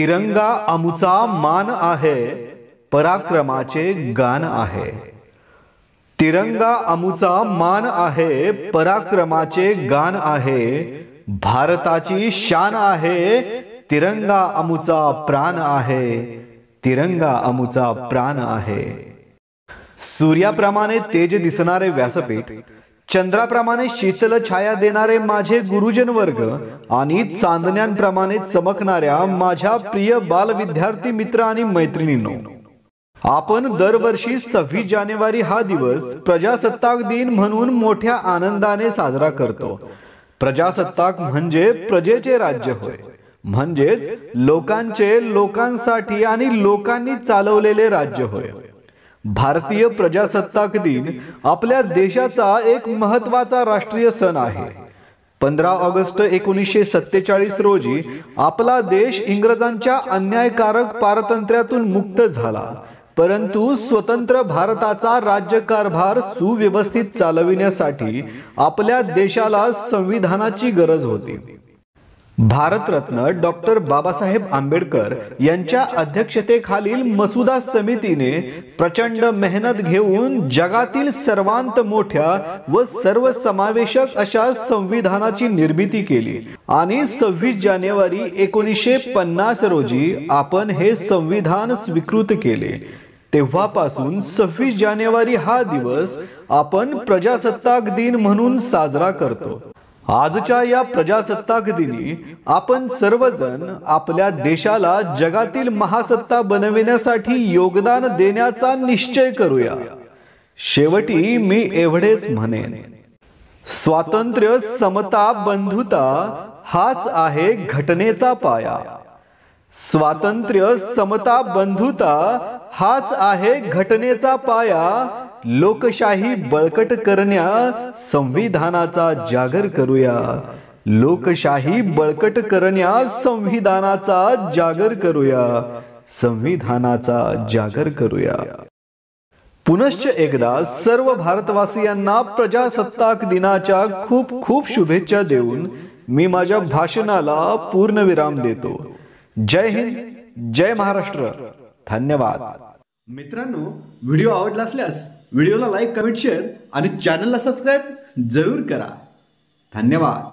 तिरंगा आमुचा मान आहे, पराक्रमाचे गान आहे। तिरंगा आमुचा मान आहे, पराक्रमाचे गान आहे। भारताची शान आहे, तिरंगा आमुचा प्राण आहे। तिरंगा आमुचा प्राण आहे। सूर्याप्रमाणे तेज दिसणारे व्यासपीठ, चंद्राप्रमाणे शीतल छाया देणारे माझे गुरुजन वर्ग आणि चांदण्यांप्रमाणे चमकणाऱ्या माझ्या प्रिय बाल विद्यार्थी मित्र आणि मैत्रिणींनो, आपण दरवर्षी 26 जानेवारी हा दिवस प्रजासत्ताक दिन म्हणून मोठ्या आनंदाने साजरा करतो। प्रजासत्ताक म्हणजे प्रजेचे राज्य होय, म्हणजेच लोकांचे, लोकांसाठी आणि लोकांनी चालवलेले राज्य होय। भारतीय प्रजासत्ताक दिन आपल्या देशाचा एक महत्त्वाचा राष्ट्रीय सण आहे। 15 ऑगस्ट 1947 रोजी आपला देश इंग्रजांच्या अन्यायकारक पारतंत्र्यातून मुक्त झाला, परंतु स्वतंत्र भारताचा राज्यकारभार सुव्यवस्थित चालविण्यासाठी आपल्या देशाला संविधानाची गरज होती। भारतरत्न डॉक्टर बाबासाहेब आंबेडकर यांच्या अध्यक्षतेखालील मसुदा समितीने प्रचंड मेहनत घेऊन जगातील सर्वांत मोठ्या व सर्वसमावेशक अशा संविधानाची निर्मिती केली आणि 26 जानेवारी 1950 रोजी आपण हे संविधान स्वीकृत केले। तेव्हापासून 26 जानेवारी हा दिवस आपण प्रजासत्ताक दिन म्हणून साजरा करतो। आजच्या या प्रजासत्ताक दिनी आपण सर्वजण आपल्या देशाला जगातील महासत्ता बनविण्यासाठी योगदान देण्याचा निश्चय करूया। शेवटी मी एवढेच म्हणेन, स्वातंत्र्य, समता, बंधुता हाच आहे घटनेचा पाया। स्वातंत्र्य, समता, बंधुता हाच आहे घटनेचा पाया। लोकशाही बळकट करण्या संविधानाचा जागर करूया। लोकशाही बळकट करण्या संविधानाचा जागर करूया। संविधानाचा जागर करूया। पुनश्च एकदा सर्व भारतवासियांना प्रजासत्ताक दिनाच्या खूप खूप शुभेच्छा देऊन मी माझ्या भाषणाला पूर्णविराम देतो। जय हिंद, जय महाराष्ट्र। धन्यवाद। मित्रांनो, व्हिडिओ आवडला असल्यास व्हिडिओला लाईक, कमेंट, शेअर आणि चॅनलला सबस्क्राईब जरूर करा। धन्यवाद।